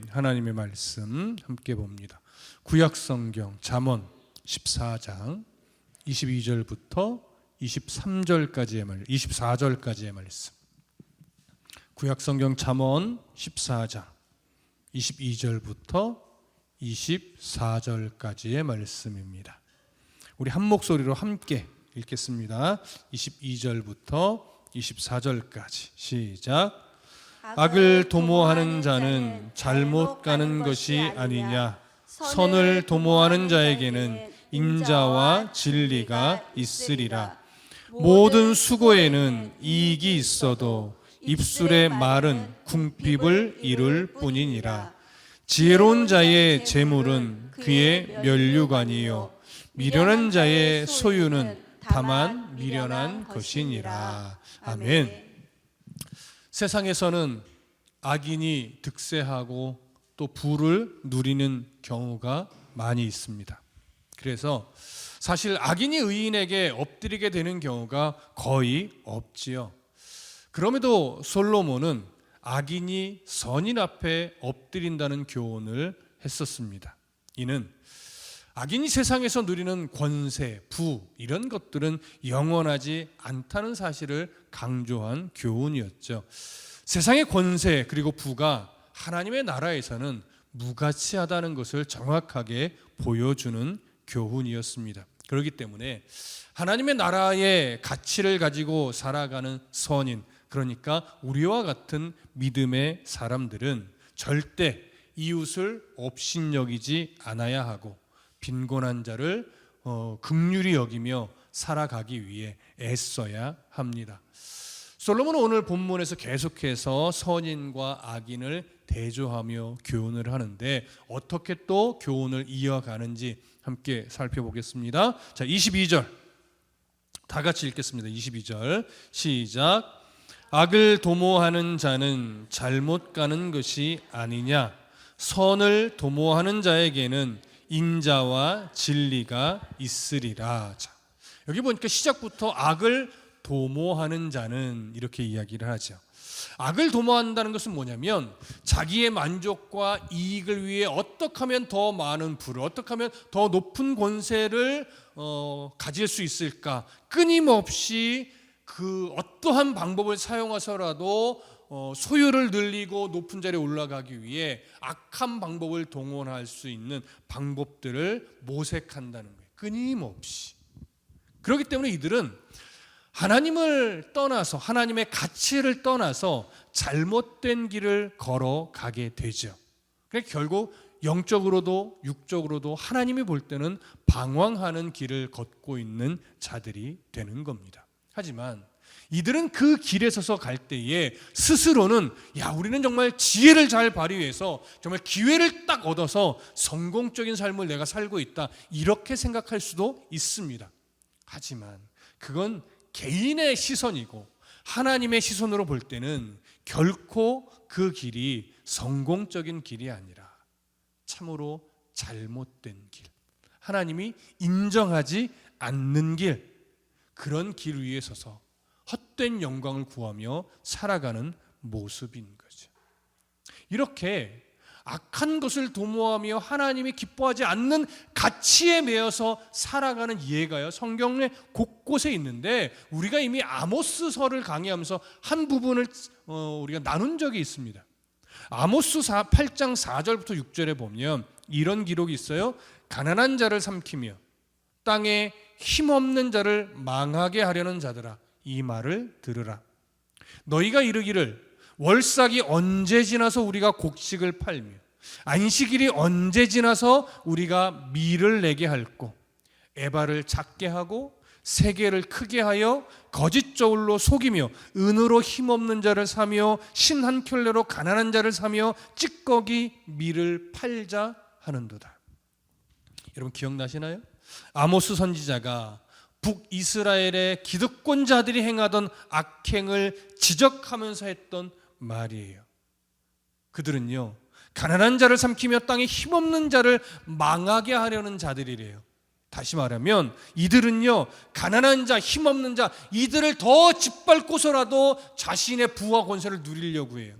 하나님의 말씀 함께 봅니다. 구약성경 잠언 14장 22절부터 24절까지의 말씀. 구약성경 잠언 14장 22절부터 24절까지의 말씀입니다. 우리 한 목소리로 함께 읽겠습니다. 22절부터 24절까지 시작. 악을 도모하는 자는 잘못 가는 것이 아니냐. 선을 도모하는 자에게는 인자와 진리가 있으리라. 모든 수고에는 이익이 있어도 입술의 말은 궁핍을 이룰 뿐이니라. 지혜로운 자의 재물은 그의 면류관이요 미련한 자의 소유는 다만 미련한 것이니라. 아멘. 세상에서는 악인이 득세하고 또 부를 누리는 경우가 많이 있습니다. 그래서 사실 악인이 의인에게 엎드리게 되는 경우가 거의 없지요. 그럼에도 솔로몬은 악인이 선인 앞에 엎드린다는 교훈을 했었습니다. 이는 악인이 세상에서 누리는 권세, 부 이런 것들은 영원하지 않다는 사실을 강조한 교훈이었죠. 세상의 권세 그리고 부가 하나님의 나라에서는 무가치하다는 것을 정확하게 보여주는 교훈이었습니다. 그렇기 때문에 하나님의 나라의 가치를 가지고 살아가는 선인, 그러니까 우리와 같은 믿음의 사람들은 절대 이웃을 업신여기지 않아야 하고 빈곤한 자를 긍휼히 여기며 살아가기 위해 애써야 합니다. 솔로몬은 오늘 본문에서 계속해서 선인과 악인을 대조하며 교훈을 하는데 어떻게 또 교훈을 이어가는지 함께 살펴보겠습니다. 자, 22절 다 같이 읽겠습니다. 22절 시작. 악을 도모하는 자는 잘못 가는 것이 아니냐. 선을 도모하는 자에게는 인자와 진리가 있으리라. 자, 여기 보니까 시작부터 악을 도모하는 자는 이렇게 이야기를 하죠. 악을 도모한다는 것은 뭐냐면 자기의 만족과 이익을 위해 어떻게 하면 더 많은 부를, 어떻게 하면 더 높은 권세를 가질 수 있을까, 끊임없이 그 어떠한 방법을 사용해서라도 소유를 늘리고 높은 자리에 올라가기 위해 악한 방법을 동원할 수 있는 방법들을 모색한다는 거예요. 끊임없이. 그렇기 때문에 이들은 하나님을 떠나서, 하나님의 가치를 떠나서 잘못된 길을 걸어가게 되죠. 그러니까 결국 영적으로도 육적으로도 하나님이 볼 때는 방황하는 길을 걷고 있는 자들이 되는 겁니다. 하지만 이들은 그 길에 서서 갈 때에 스스로는 우리는 정말 지혜를 잘 발휘해서 정말 기회를 딱 얻어서 성공적인 삶을 내가 살고 있다, 이렇게 생각할 수도 있습니다. 하지만 그건 개인의 시선이고 하나님의 시선으로 볼 때는 결코 그 길이 성공적인 길이 아니라 참으로 잘못된 길, 하나님이 인정하지 않는 길, 그런 길 위에 서서 헛된 영광을 구하며 살아가는 모습인 거죠. 이렇게 악한 것을 도모하며 하나님이 기뻐하지 않는 가치에 매여서 살아가는 예가요, 성경의 곳곳에 있는데 우리가 이미 아모스서를 강의하면서 한 부분을 우리가 나눈 적이 있습니다. 아모스 8장 4절부터 6절에 보면 이런 기록이 있어요. 가난한 자를 삼키며 땅에 힘없는 자를 망하게 하려는 자들아, 이 말을 들으라. 너희가 이르기를 월삭이 언제 지나서 우리가 곡식을 팔며 안식일이 언제 지나서 우리가 밀을 내게 할꼬. 에바를 작게 하고 세계를 크게 하여 거짓 저울로 속이며 은으로 힘없는 자를 사며 신 한 켤레로 가난한 자를 사며 찌꺼기 밀을 팔자 하는도다. 여러분 기억나시나요? 아모스 선지자가 북이스라엘의 기득권자들이 행하던 악행을 지적하면서 했던 말이에요. 그들은요, 가난한 자를 삼키며 땅에 힘없는 자를 망하게 하려는 자들이래요. 다시 말하면 이들은요, 가난한 자, 힘없는 자, 이들을 더 짓밟고서라도 자신의 부와 권세를 누리려고 해요.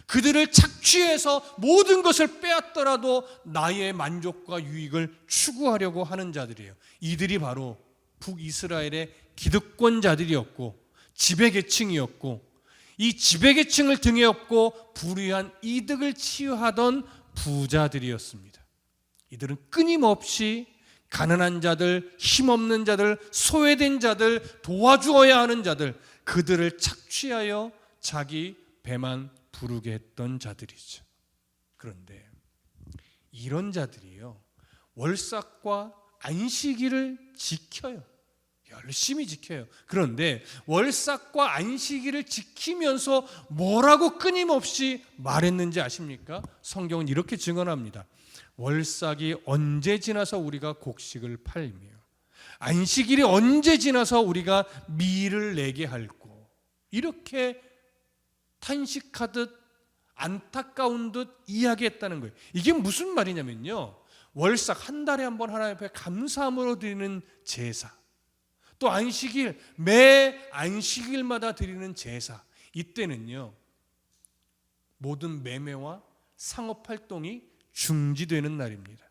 그들을 착취해서 모든 것을 빼앗더라도 나의 만족과 유익을 추구하려고 하는 자들이에요. 이들이 바로 북이스라엘의 기득권자들이었고 지배계층이었고, 이 지배계층을 등에 업고 불의한 이득을 취하던 부자들이었습니다. 이들은 끊임없이 가난한 자들, 힘없는 자들, 소외된 자들, 도와주어야 하는 자들, 그들을 착취하여 자기 배만 부르게 했던 자들이죠. 그런데 이런 자들이요, 월삭과 안식일을 지켜요. 열심히 지켜요. 그런데 월삭과 안식일을 지키면서 뭐라고 끊임없이 말했는지 아십니까? 성경은 이렇게 증언합니다. 월삭이 언제 지나서 우리가 곡식을 팔며 안식일이 언제 지나서 우리가 밀을 내게 할꼬. 이렇게 탄식하듯 안타까운 듯 이야기했다는 거예요. 이게 무슨 말이냐면요, 월삭 한 달에 한 번 하나님 앞에 감사함으로 드리는 제사, 또 안식일, 매 안식일마다 드리는 제사, 이때는요 모든 매매와 상업활동이 중지되는 날입니다.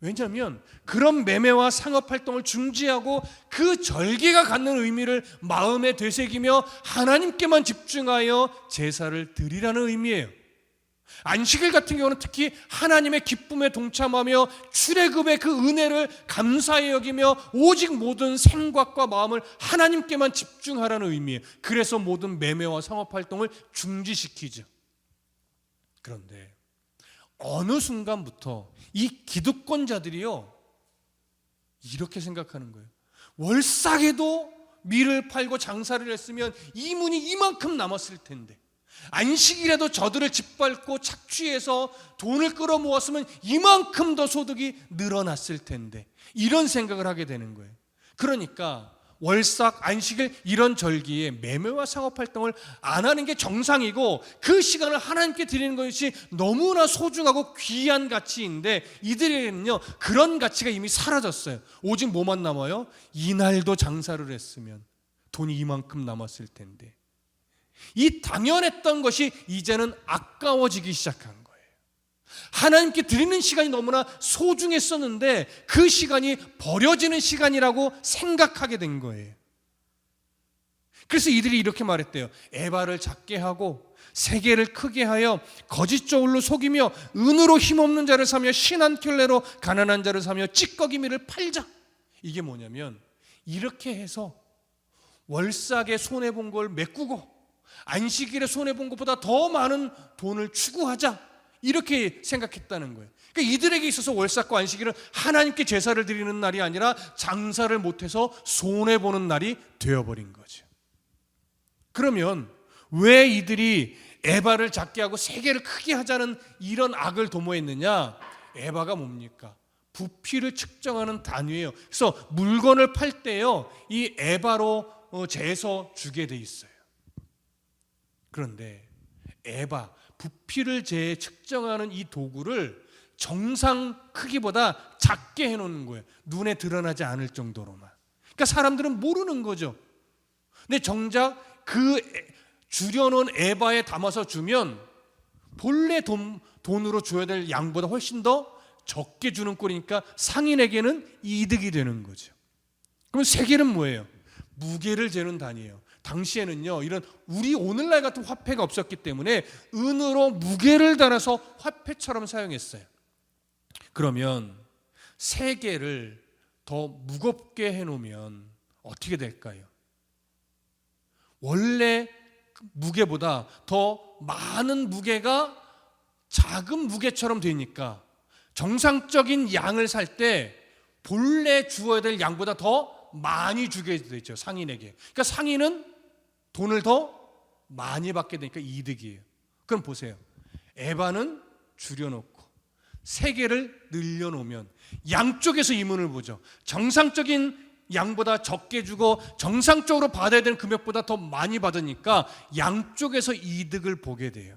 왜냐하면 그런 매매와 상업활동을 중지하고 그 절기가 갖는 의미를 마음에 되새기며 하나님께만 집중하여 제사를 드리라는 의미예요. 안식일 같은 경우는 특히 하나님의 기쁨에 동참하며 출애굽의 그 은혜를 감사히 여기며 오직 모든 생각과 마음을 하나님께만 집중하라는 의미예요. 그래서 모든 매매와 상업활동을 중지시키죠. 그런데 어느 순간부터 이 기득권자들이요 이렇게 생각하는 거예요. 월삭에도 밀을 팔고 장사를 했으면 이문이 이만큼 남았을 텐데, 안식일에도 저들을 짓밟고 착취해서 돈을 끌어모았으면 이만큼 더 소득이 늘어났을 텐데, 이런 생각을 하게 되는 거예요. 그러니까 월삭, 안식일 이런 절기에 매매와 상업활동을 안 하는 게 정상이고, 그 시간을 하나님께 드리는 것이 너무나 소중하고 귀한 가치인데, 이들에게는요 그런 가치가 이미 사라졌어요. 오직 뭐만 남아요? 이날도 장사를 했으면 돈이 이만큼 남았을 텐데, 이 당연했던 것이 이제는 아까워지기 시작한 거예요. 하나님께 드리는 시간이 너무나 소중했었는데 그 시간이 버려지는 시간이라고 생각하게 된 거예요. 그래서 이들이 이렇게 말했대요. 에바를 작게 하고 세계를 크게 하여 거짓 저울로 속이며 은으로 힘없는 자를 사며 신한 켤레로 가난한 자를 사며 찌꺼기미를 팔자. 이게 뭐냐면, 이렇게 해서 월삭에 손해본 걸 메꾸고 안식일에 손해본 것보다 더 많은 돈을 추구하자, 이렇게 생각했다는 거예요. 그러니까 이들에게 있어서 월삭과 안식일은 하나님께 제사를 드리는 날이 아니라 장사를 못해서 손해보는 날이 되어버린 거죠. 그러면 왜 이들이 에바를 작게 하고 세계를 크게 하자는 이런 악을 도모했느냐? 에바가 뭡니까? 부피를 측정하는 단위예요. 그래서 물건을 팔 때요 이 에바로 재서 주게 돼 있어요. 그런데 에바, 부피를 측정하는 이 도구를 정상 크기보다 작게 해놓는 거예요. 눈에 드러나지 않을 정도로만. 그러니까 사람들은 모르는 거죠. 근데 정작 그 줄여놓은 에바에 담아서 주면 본래 돈으로 줘야 될 양보다 훨씬 더 적게 주는 꼴이니까 상인에게는 이득이 되는 거죠. 그럼 세계는 뭐예요? 무게를 재는 단위예요. 당시에는요 이런 우리 오늘날 같은 화폐가 없었기 때문에 은으로 무게를 달아서 화폐처럼 사용했어요. 그러면 세계를 더 무겁게 해놓으면 어떻게 될까요? 원래 무게보다 더 많은 무게가 작은 무게처럼 되니까 정상적인 양을 살 때 본래 주어야 될 양보다 더 많이 주게 되죠, 상인에게. 그러니까 상인은 돈을 더 많이 받게 되니까 이득이에요. 그럼 보세요. 에바는 줄여놓고 세계를 늘려놓으면 양쪽에서 이문을 보죠. 정상적인 양보다 적게 주고 정상적으로 받아야 되는 금액보다 더 많이 받으니까 양쪽에서 이득을 보게 돼요.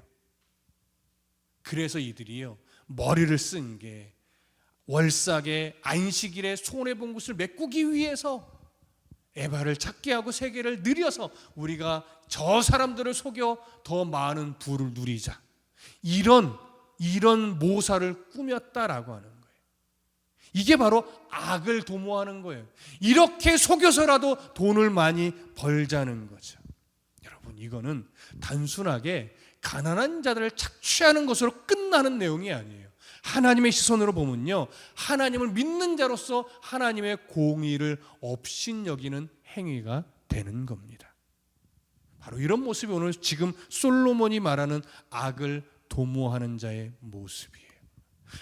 그래서 이들이요 머리를 쓴 게 월삭에 안식일에 손해본 것을 메꾸기 위해서 에바를 찾게 하고 세계를 느려서 우리가 저 사람들을 속여 더 많은 부를 누리자, 이런 모사를 꾸몄다라고 하는 거예요. 이게 바로 악을 도모하는 거예요. 이렇게 속여서라도 돈을 많이 벌자는 거죠. 여러분, 이거는 단순하게 가난한 자들을 착취하는 것으로 끝나는 내용이 아니에요. 하나님의 시선으로 보면요, 하나님을 믿는 자로서 하나님의 공의를 업신여기는 행위가 되는 겁니다. 바로 이런 모습이 오늘 지금 솔로몬이 말하는 악을 도모하는 자의 모습이에요.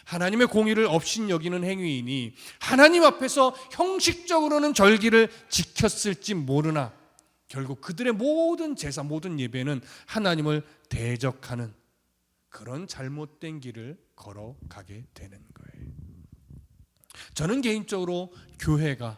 하나님의 공의를 업신여기는 행위이니 하나님 앞에서 형식적으로는 절기를 지켰을지 모르나 결국 그들의 모든 제사, 모든 예배는 하나님을 대적하는 그런 잘못된 길을 걸어가게 되는 거예요. 저는 개인적으로 교회가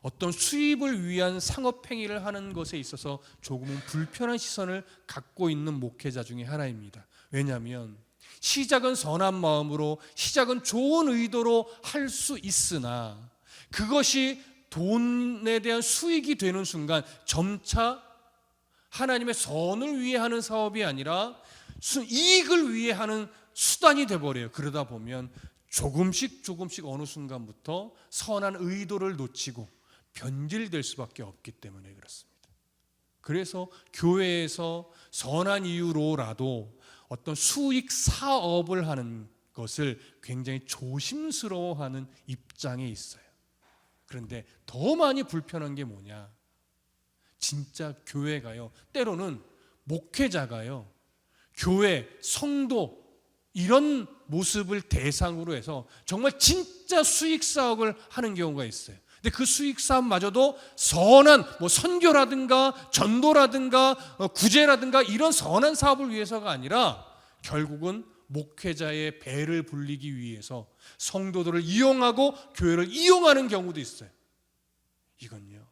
어떤 수입을 위한 상업행위를 하는 것에 있어서 조금은 불편한 시선을 갖고 있는 목회자 중에 하나입니다. 왜냐하면 시작은 선한 마음으로, 시작은 좋은 의도로 할 수 있으나 그것이 돈에 대한 수익이 되는 순간 점차 하나님의 선을 위해 하는 사업이 아니라 이익을 위해 하는 수단이 돼버려요. 그러다 보면 조금씩 어느 순간부터 선한 의도를 놓치고 변질될 수밖에 없기 때문에 그렇습니다. 그래서 교회에서 선한 이유로라도 어떤 수익 사업을 하는 것을 굉장히 조심스러워하는 입장에 있어요. 그런데 더 많이 불편한 게 뭐냐? 진짜 교회가요, 때로는 목회자가요, 교회, 성도 이런 모습을 대상으로 해서 정말 진짜 수익 사업을 하는 경우가 있어요. 근데 그 수익 사업마저도 선한 선교라든가 전도라든가 구제라든가 이런 선한 사업을 위해서가 아니라 결국은 목회자의 배를 불리기 위해서 성도들을 이용하고 교회를 이용하는 경우도 있어요. 이건요,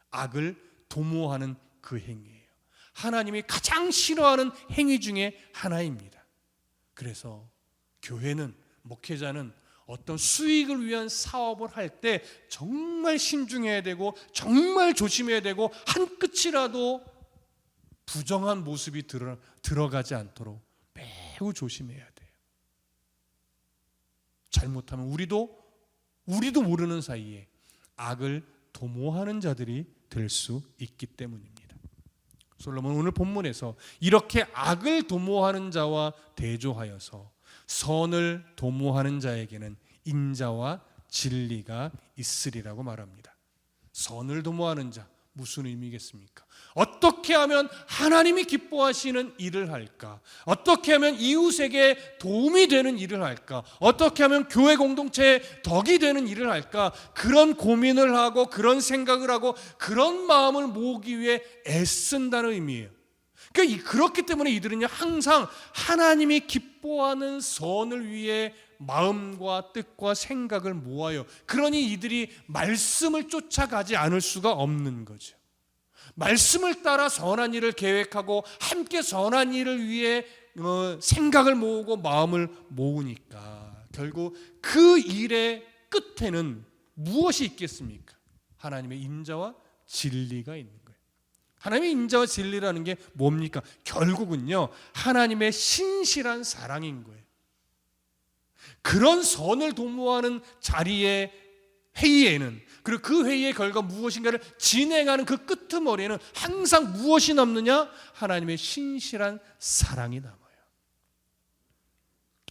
악을 도모하는 그 행위예요. 하나님이 가장 싫어하는 행위 중에 하나입니다. 그래서 교회는, 목회자는 어떤 수익을 위한 사업을 할 때 정말 신중해야 되고 정말 조심해야 되고 한 끗이라도 부정한 모습이 들어가지 않도록 매우 조심해야 돼요. 잘못하면 우리도 모르는 사이에 악을 도모하는 자들이 될 수 있기 때문입니다. 솔로몬 오늘 본문에서 이렇게 악을 도모하는 자와 대조하여서 선을 도모하는 자에게는 인자와 진리가 있으리라고 말합니다. 선을 도모하는 자, 무슨 의미겠습니까? 어떻게 하면 하나님이 기뻐하시는 일을 할까? 어떻게 하면 이웃에게 도움이 되는 일을 할까? 어떻게 하면 교회 공동체에 덕이 되는 일을 할까? 그런 고민을 하고 그런 생각을 하고 그런 마음을 모으기 위해 애쓴다는 의미예요. 그러니까 그렇기 때문에 이들은요, 항상 하나님이 기뻐하는 선을 위해 마음과 뜻과 생각을 모아요. 그러니 이들이 말씀을 쫓아가지 않을 수가 없는 거죠. 말씀을 따라 선한 일을 계획하고 함께 선한 일을 위해 생각을 모으고 마음을 모으니까 결국 그 일의 끝에는 무엇이 있겠습니까? 하나님의 인자와 진리가 있는 거예요. 하나님의 인자와 진리라는 게 뭡니까? 결국은요, 하나님의 신실한 사랑인 거예요. 그런 선을 도모하는 자리에, 회의에는, 그리고 그 회의의 결과 무엇인가를 진행하는 그 끄트머리에는 항상 무엇이 남느냐? 하나님의 신실한 사랑이 남아요.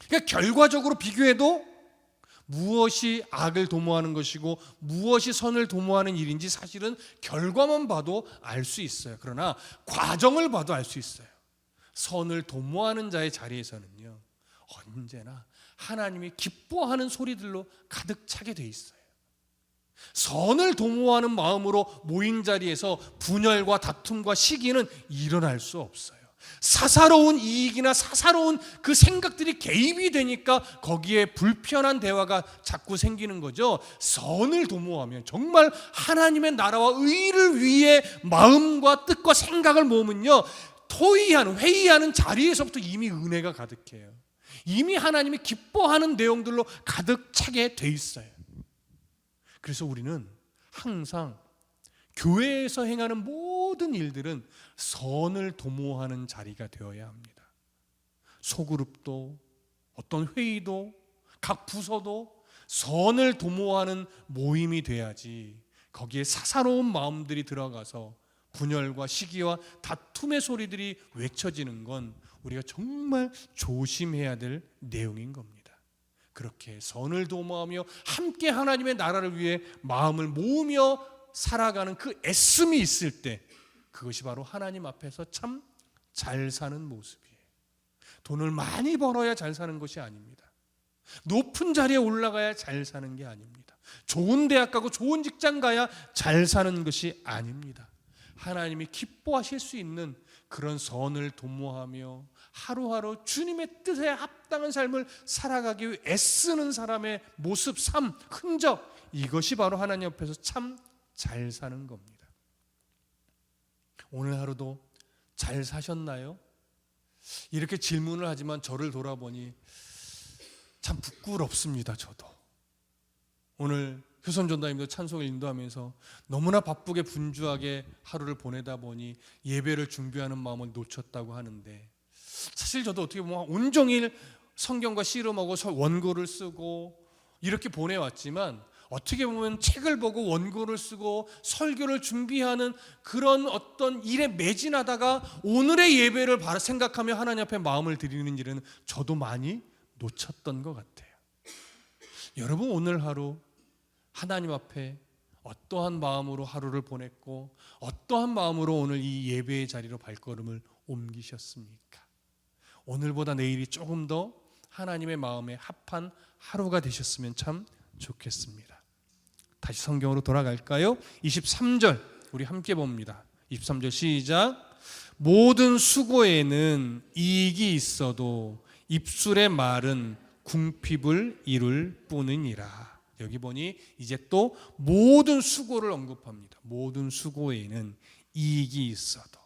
그러니까 결과적으로 비교해도 무엇이 악을 도모하는 것이고 무엇이 선을 도모하는 일인지 사실은 결과만 봐도 알 수 있어요. 그러나 과정을 봐도 알 수 있어요. 선을 도모하는 자의 자리에서는요, 언제나 하나님이 기뻐하는 소리들로 가득 차게 돼 있어요. 선을 도모하는 마음으로 모인 자리에서 분열과 다툼과 시기는 일어날 수 없어요. 사사로운 이익이나 사사로운 그 생각들이 개입이 되니까 거기에 불편한 대화가 자꾸 생기는 거죠. 선을 도모하면, 정말 하나님의 나라와 의를 위해 마음과 뜻과 생각을 모으면요, 회의하는 자리에서부터 이미 은혜가 가득해요. 이미 하나님이 기뻐하는 내용들로 가득 차게 돼 있어요. 그래서 우리는 항상 교회에서 행하는 모든 일들은 선을 도모하는 자리가 되어야 합니다. 소그룹도 어떤 회의도 각 부서도 선을 도모하는 모임이 돼야지 거기에 사사로운 마음들이 들어가서 분열과 시기와 다툼의 소리들이 외쳐지는 건 우리가 정말 조심해야 될 내용인 겁니다. 그렇게 선을 도모하며 함께 하나님의 나라를 위해 마음을 모으며 살아가는 그 애씀이 있을 때 그것이 바로 하나님 앞에서 참 잘 사는 모습이에요. 돈을 많이 벌어야 잘 사는 것이 아닙니다. 높은 자리에 올라가야 잘 사는 게 아닙니다. 좋은 대학 가고 좋은 직장 가야 잘 사는 것이 아닙니다. 하나님이 기뻐하실 수 있는 그런 선을 도모하며 하루하루 주님의 뜻에 합당한 삶을 살아가기 위해 애쓰는 사람의 모습, 삶, 흔적, 이것이 바로 하나님 앞에서 참 잘 사는 겁니다. 오늘 하루도 잘 사셨나요? 이렇게 질문을 하지만 저를 돌아보니 참 부끄럽습니다. 저도 오늘 효선전도님도 찬송을 인도하면서 너무나 바쁘게 분주하게 하루를 보내다 보니 예배를 준비하는 마음을 놓쳤다고 하는데, 사실 저도 어떻게 보면 온종일 성경과 씨름하고 원고를 쓰고 이렇게 보내왔지만, 어떻게 보면 책을 보고 원고를 쓰고 설교를 준비하는 그런 어떤 일에 매진하다가 오늘의 예배를 바로 생각하며 하나님 앞에 마음을 드리는 일은 저도 많이 놓쳤던 것 같아요. 여러분, 오늘 하루 하나님 앞에 어떠한 마음으로 하루를 보냈고 어떠한 마음으로 오늘 이 예배의 자리로 발걸음을 옮기셨습니까? 오늘보다 내일이 조금 더 하나님의 마음에 합한 하루가 되셨으면 참 좋겠습니다. 다시 성경으로 돌아갈까요? 23절 우리 함께 봅니다. 23절 시작. 모든 수고에는 이익이 있어도 입술의 말은 궁핍을 이룰 뿐이니라. 여기 보니 이제 또 모든 수고를 언급합니다. 모든 수고에는 이익이 있어도.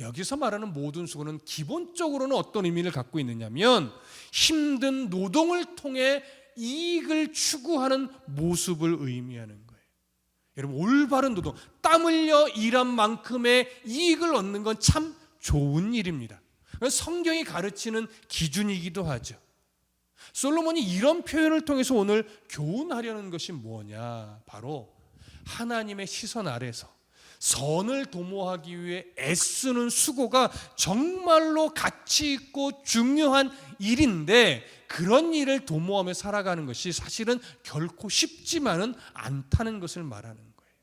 여기서 말하는 모든 수고는 기본적으로는 어떤 의미를 갖고 있느냐면 힘든 노동을 통해 이익을 추구하는 모습을 의미하는 거예요. 여러분, 올바른 노동, 땀 흘려 일한 만큼의 이익을 얻는 건 참 좋은 일입니다. 성경이 가르치는 기준이기도 하죠. 솔로몬이 이런 표현을 통해서 오늘 교훈하려는 것이 뭐냐? 바로 하나님의 시선 아래서 선을 도모하기 위해 애쓰는 수고가 정말로 가치 있고 중요한 일인데, 그런 일을 도모하며 살아가는 것이 사실은 결코 쉽지만은 않다는 것을 말하는 거예요.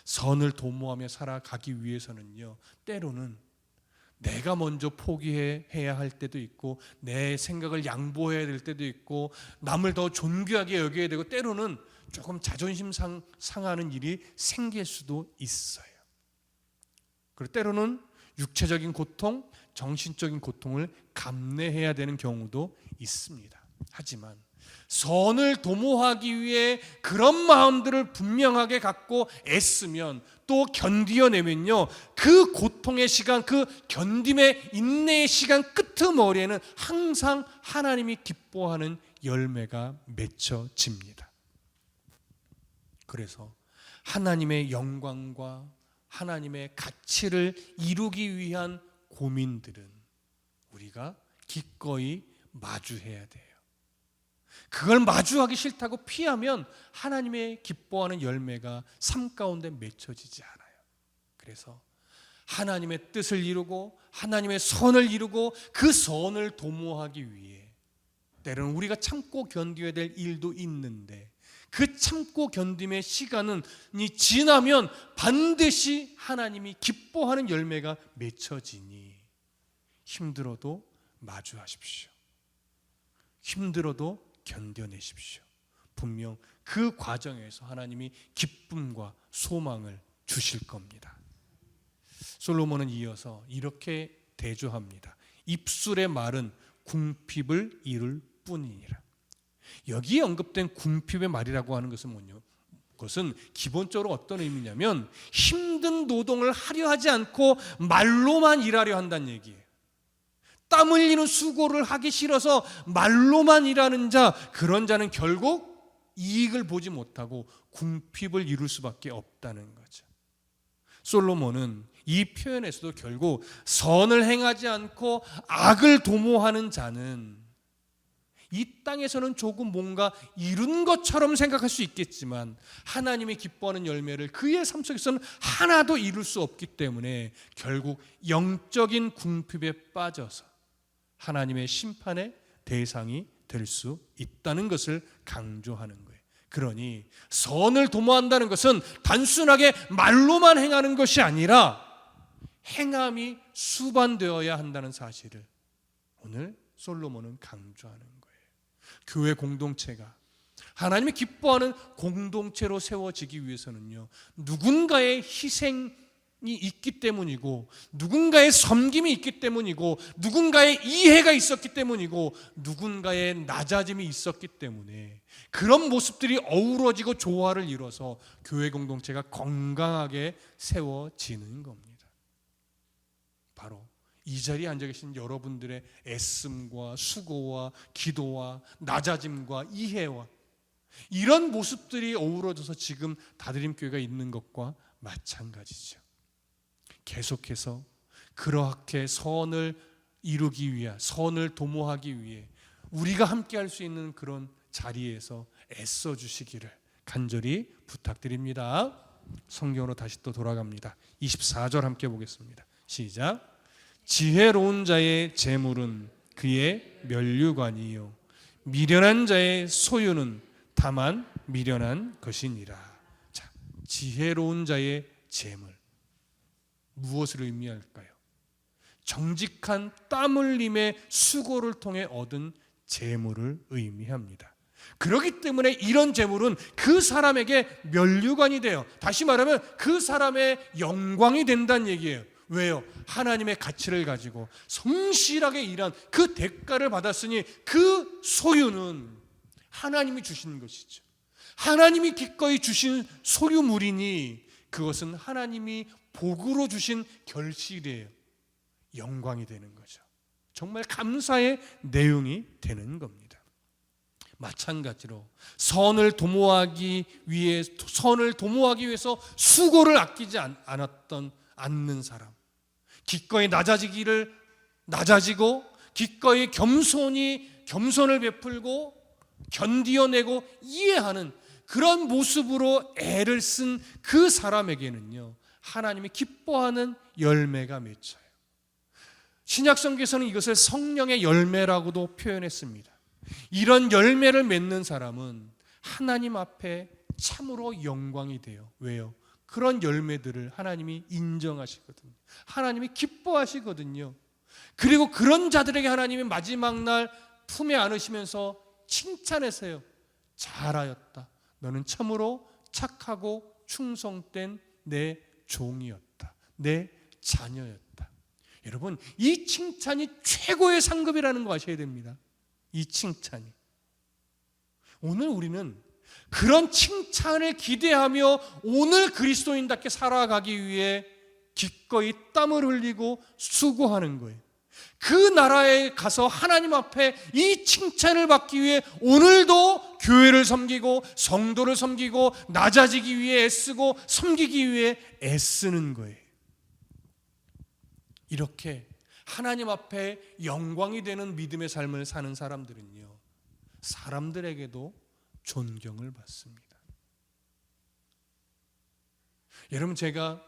선을 도모하며 살아가기 위해서는요, 때로는 내가 먼저 포기해야 할 때도 있고 내 생각을 양보해야 될 때도 있고 남을 더 존귀하게 여겨야 되고 때로는 조금 자존심 상하는 일이 생길 수도 있어요. 그리고 때로는 육체적인 고통, 정신적인 고통을 감내해야 되는 경우도 있습니다. 하지만 선을 도모하기 위해 그런 마음들을 분명하게 갖고 애쓰면 또 견디어내면요, 그 고통의 시간, 그 견딤의 인내의 시간 끄트머리에는 항상 하나님이 기뻐하는 열매가 맺혀집니다. 그래서 하나님의 영광과 하나님의 가치를 이루기 위한 고민들은 우리가 기꺼이 마주해야 돼요. 그걸 마주하기 싫다고 피하면 하나님의 기뻐하는 열매가 삶 가운데 맺혀지지 않아요. 그래서 하나님의 뜻을 이루고 하나님의 선을 이루고 그 선을 도모하기 위해 때로는 우리가 참고 견뎌야 될 일도 있는데, 그 참고 견딤의 시간은 지나면 반드시 하나님이 기뻐하는 열매가 맺혀지니 힘들어도 마주하십시오. 힘들어도 견뎌내십시오. 분명 그 과정에서 하나님이 기쁨과 소망을 주실 겁니다. 솔로몬은 이어서 이렇게 대조합니다. 입술의 말은 궁핍을 이룰 뿐이니라. 여기에 언급된 궁핍의 말이라고 하는 것은 뭐냐? 그것은 기본적으로 어떤 의미냐면 힘든 노동을 하려 하지 않고 말로만 일하려 한다는 얘기예요. 땀 흘리는 수고를 하기 싫어서 말로만 일하는 자, 그런 자는 결국 이익을 보지 못하고 궁핍을 이룰 수밖에 없다는 거죠. 솔로몬은 이 표현에서도 결국 선을 행하지 않고 악을 도모하는 자는 이 땅에서는 조금 뭔가 이룬 것처럼 생각할 수 있겠지만 하나님이 기뻐하는 열매를 그의 삶 속에서는 하나도 이룰 수 없기 때문에 결국 영적인 궁핍에 빠져서 하나님의 심판의 대상이 될 수 있다는 것을 강조하는 거예요. 그러니 선을 도모한다는 것은 단순하게 말로만 행하는 것이 아니라 행함이 수반되어야 한다는 사실을 오늘 솔로몬은 강조하는 거예요. 교회 공동체가 하나님이 기뻐하는 공동체로 세워지기 위해서는요, 누군가의 희생이 있기 때문이고, 누군가의 섬김이 있기 때문이고, 누군가의 이해가 있었기 때문이고, 누군가의 낮아짐이 있었기 때문에 그런 모습들이 어우러지고 조화를 이뤄서 교회 공동체가 건강하게 세워지는 겁니다. 바로 이 자리에 앉아 계신 여러분들의 애씀과 수고와 기도와 낮아짐과 이해와 이런 모습들이 어우러져서 지금 다드림교회가 있는 것과 마찬가지죠. 계속해서 그렇게 선을 이루기 위해, 선을 도모하기 위해 우리가 함께 할 수 있는 그런 자리에서 애써 주시기를 간절히 부탁드립니다. 성경으로 다시 또 돌아갑니다. 24절 함께 보겠습니다. 시작. 지혜로운 자의 재물은 그의 면류관이요 미련한 자의 소유는 다만 미련한 것이니라. 자, 지혜로운 자의 재물 무엇을 의미할까요? 정직한 땀 흘림의 수고를 통해 얻은 재물을 의미합니다. 그렇기 때문에 이런 재물은 그 사람에게 면류관이 돼요. 다시 말하면 그 사람의 영광이 된다는 얘기예요. 왜요? 하나님의 가치를 가지고 성실하게 일한 그 대가를 받았으니 그 소유는 하나님이 주신 것이죠. 하나님이 기꺼이 주신 소유물이니 그것은 하나님이 복으로 주신 결실이에요. 영광이 되는 거죠. 정말 감사의 내용이 되는 겁니다. 마찬가지로 선을 도모하기 위해서 수고를 아끼지 않는 사람, 기꺼이 낮아지고 기꺼이 겸손을 베풀고 견디어내고 이해하는 그런 모습으로 애를 쓴 그 사람에게는요, 하나님이 기뻐하는 열매가 맺혀요. 신약성경에서는 이것을 성령의 열매라고도 표현했습니다. 이런 열매를 맺는 사람은 하나님 앞에 참으로 영광이 돼요. 왜요? 그런 열매들을 하나님이 인정하시거든요. 하나님이 기뻐하시거든요. 그리고 그런 자들에게 하나님이 마지막 날 품에 안으시면서 칭찬하세요. 잘하였다. 너는 참으로 착하고 충성된 내 종이었다. 내 자녀였다. 여러분, 이 칭찬이 최고의 상급이라는 거 아셔야 됩니다. 이 칭찬이. 오늘 우리는 그런 칭찬을 기대하며 오늘 그리스도인답게 살아가기 위해 기꺼이 땀을 흘리고 수고하는 거예요. 그 나라에 가서 하나님 앞에 이 칭찬을 받기 위해 오늘도 교회를 섬기고 성도를 섬기고 낮아지기 위해 애쓰고 섬기기 위해 애쓰는 거예요. 이렇게 하나님 앞에 영광이 되는 믿음의 삶을 사는 사람들은요, 사람들에게도 존경을 받습니다. 여러분, 제가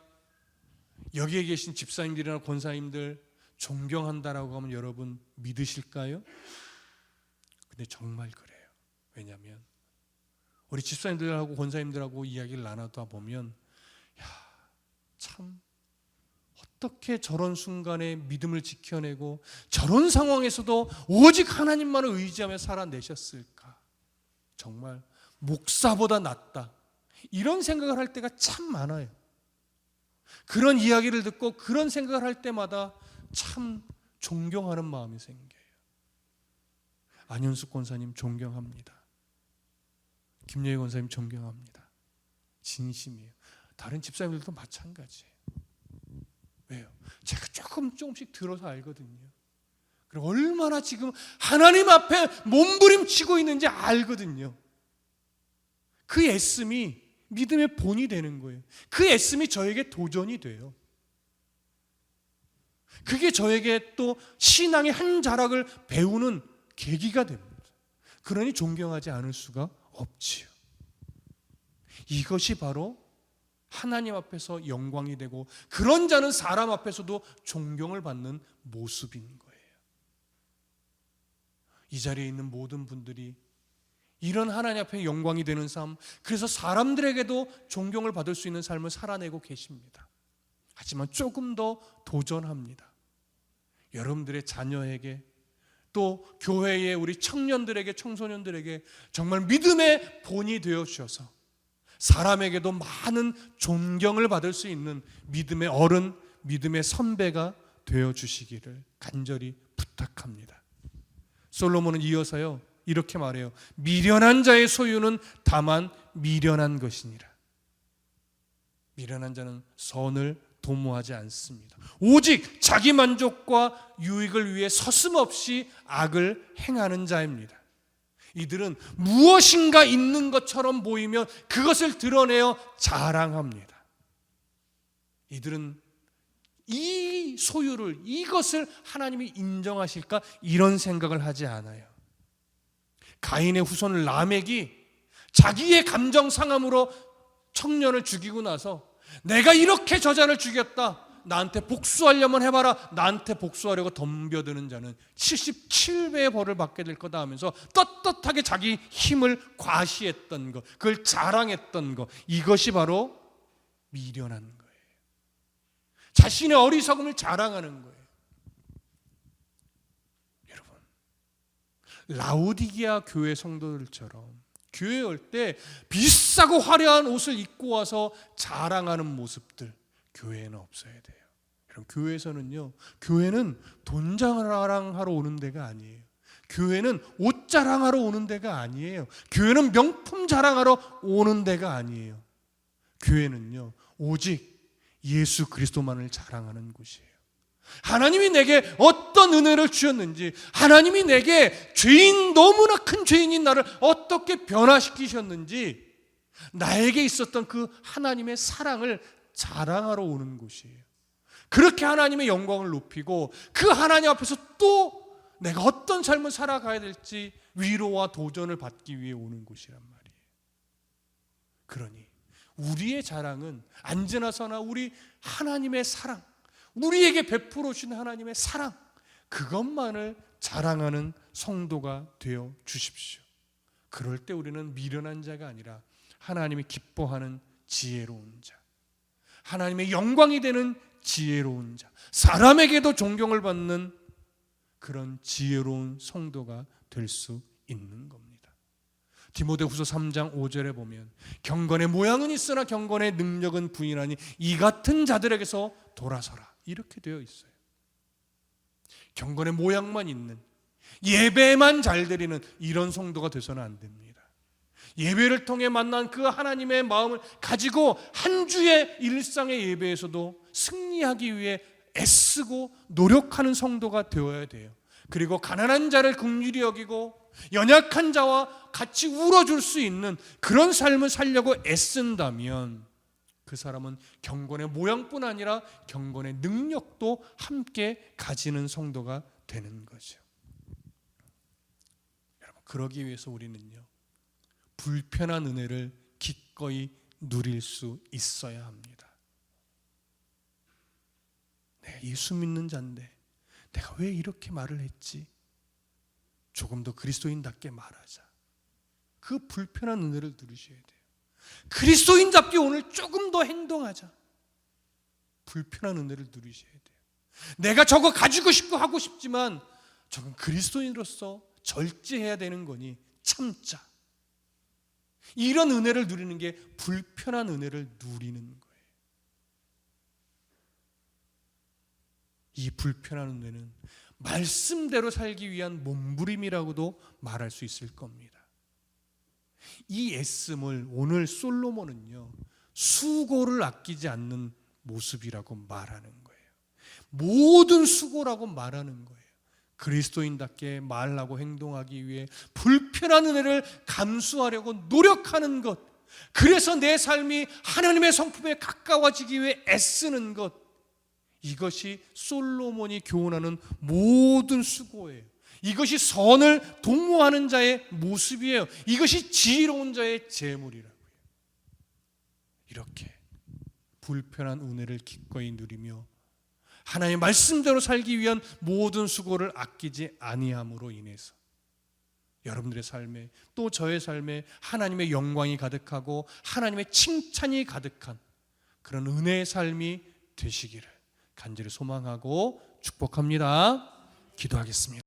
여기에 계신 집사님들이나 권사님들 존경한다라고 하면 여러분 믿으실까요? 근데 정말 그래요. 왜냐하면 우리 집사님들하고 권사님들하고 이야기를 나누다 보면, 참 어떻게 저런 순간에 믿음을 지켜내고 저런 상황에서도 오직 하나님만을 의지하며 살아내셨을까? 정말 목사보다 낫다, 이런 생각을 할 때가 참 많아요. 그런 이야기를 듣고 그런 생각을 할 때마다 참 존경하는 마음이 생겨요. 안현숙 권사님 존경합니다. 김예희 권사님 존경합니다. 진심이에요. 다른 집사님들도 마찬가지예요. 왜요? 제가 조금씩 들어서 알거든요. 그리고 얼마나 지금 하나님 앞에 몸부림치고 있는지 알거든요. 그 애씀이 믿음의 본이 되는 거예요. 그 애씀이 저에게 도전이 돼요. 그게 저에게 또 신앙의 한 자락을 배우는 계기가 됩니다. 그러니 존경하지 않을 수가 없지요. 이것이 바로 하나님 앞에서 영광이 되고 그런 자는 사람 앞에서도 존경을 받는 모습인 거예요. 이 자리에 있는 모든 분들이 이런 하나님 앞에 영광이 되는 삶, 그래서 사람들에게도 존경을 받을 수 있는 삶을 살아내고 계십니다. 하지만 조금 더 도전합니다. 여러분들의 자녀에게, 또 교회의 우리 청년들에게, 청소년들에게 정말 믿음의 본이 되어 주셔서 사람에게도 많은 존경을 받을 수 있는 믿음의 어른, 믿음의 선배가 되어 주시기를 간절히 부탁합니다. 솔로몬은 이어서요 이렇게 말해요. 미련한 자의 소유는 다만 미련한 것이니라. 미련한 자는 선을 도모하지 않습니다. 오직 자기 만족과 유익을 위해 서슴없이 악을 행하는 자입니다. 이들은 무엇인가 있는 것처럼 보이면 그것을 드러내어 자랑합니다. 이들은 이 소유를, 이것을 하나님이 인정하실까 이런 생각을 하지 않아요. 가인의 후손 라멕이 자기의 감정 상함으로 청년을 죽이고 나서 내가 이렇게 저자를 죽였다, 나한테 복수하려면 해봐라, 나한테 복수하려고 덤벼드는 자는 77배의 벌을 받게 될 거다 하면서 떳떳하게 자기 힘을 과시했던 것, 그걸 자랑했던 것, 이것이 바로 미련한 거예요. 자신의 어리석음을 자랑하는 거예요. 여러분, 라오디게아 교회 성도들처럼 교회에 올 때 비싸고 화려한 옷을 입고 와서 자랑하는 모습들 교회에는 없어야 돼요. 여러분, 교회에서는요, 교회는 돈 자랑하러 오는 데가 아니에요. 교회는 옷 자랑하러 오는 데가 아니에요. 교회는 명품 자랑하러 오는 데가 아니에요. 교회는요, 오직 예수 그리스도만을 자랑하는 곳이에요. 하나님이 내게 어떤 은혜를 주셨는지, 하나님이 내게 너무나 큰 죄인인 나를 어떻게 변화시키셨는지, 나에게 있었던 그 하나님의 사랑을 자랑하러 오는 곳이에요. 그렇게 하나님의 영광을 높이고 그 하나님 앞에서 또 내가 어떤 삶을 살아가야 될지 위로와 도전을 받기 위해 오는 곳이란 말이에요. 그러니 우리의 자랑은 언제나서나 우리 하나님의 사랑, 우리에게 베풀어 주신 하나님의 사랑, 그것만을 자랑하는 성도가 되어 주십시오. 그럴 때 우리는 미련한 자가 아니라 하나님이 기뻐하는 지혜로운 자, 하나님의 영광이 되는 지혜로운 자, 사람에게도 존경을 받는 그런 지혜로운 성도가 될 수 있는 겁니다. 디모데후서 3장 5절에 보면 경건의 모양은 있으나 경건의 능력은 부인하니 이 같은 자들에게서 돌아서라, 이렇게 되어 있어요. 경건의 모양만 있는, 예배만 잘 드리는 이런 성도가 돼서는 안 됩니다. 예배를 통해 만난 그 하나님의 마음을 가지고 한 주의 일상의 예배에서도 승리하기 위해 애쓰고 노력하는 성도가 되어야 돼요. 그리고 가난한 자를 긍휼히 여기고 연약한 자와 같이 울어줄 수 있는 그런 삶을 살려고 애쓴다면 그 사람은 경건의 모양뿐 아니라 경건의 능력도 함께 가지는 성도가 되는 거죠. 여러분, 그러기 위해서 우리는요, 불편한 은혜를 기꺼이 누릴 수 있어야 합니다. 예수 믿는 자인데 내가 왜 이렇게 말을 했지? 조금 더 그리스도인답게 말하자. 그 불편한 은혜를 누리셔야 돼요. 그리스도인답게 오늘 조금 더 행동하자. 불편한 은혜를 누리셔야 돼요. 내가 저거 가지고 싶고 하고 싶지만 저건 그리스도인으로서 절제해야 되는 거니 참자. 이런 은혜를 누리는 게 불편한 은혜를 누리는 거예요. 이 불편한 은혜는 말씀대로 살기 위한 몸부림이라고도 말할 수 있을 겁니다. 이 애씀을 오늘 솔로몬은요, 수고를 아끼지 않는 모습이라고 말하는 거예요. 모든 수고라고 말하는 거예요. 그리스도인답게 말하고 행동하기 위해 불편한 은혜를 감수하려고 노력하는 것, 그래서 내 삶이 하나님의 성품에 가까워지기 위해 애쓰는 것, 이것이 솔로몬이 교훈하는 모든 수고예요. 이것이 선을 도모하는 자의 모습이에요. 이것이 지혜로운 자의 재물이라고요. 이렇게 불편한 은혜를 기꺼이 누리며 하나님의 말씀대로 살기 위한 모든 수고를 아끼지 아니함으로 인해서 여러분들의 삶에, 또 저의 삶에 하나님의 영광이 가득하고 하나님의 칭찬이 가득한 그런 은혜의 삶이 되시기를 간절히 소망하고 축복합니다. 기도하겠습니다.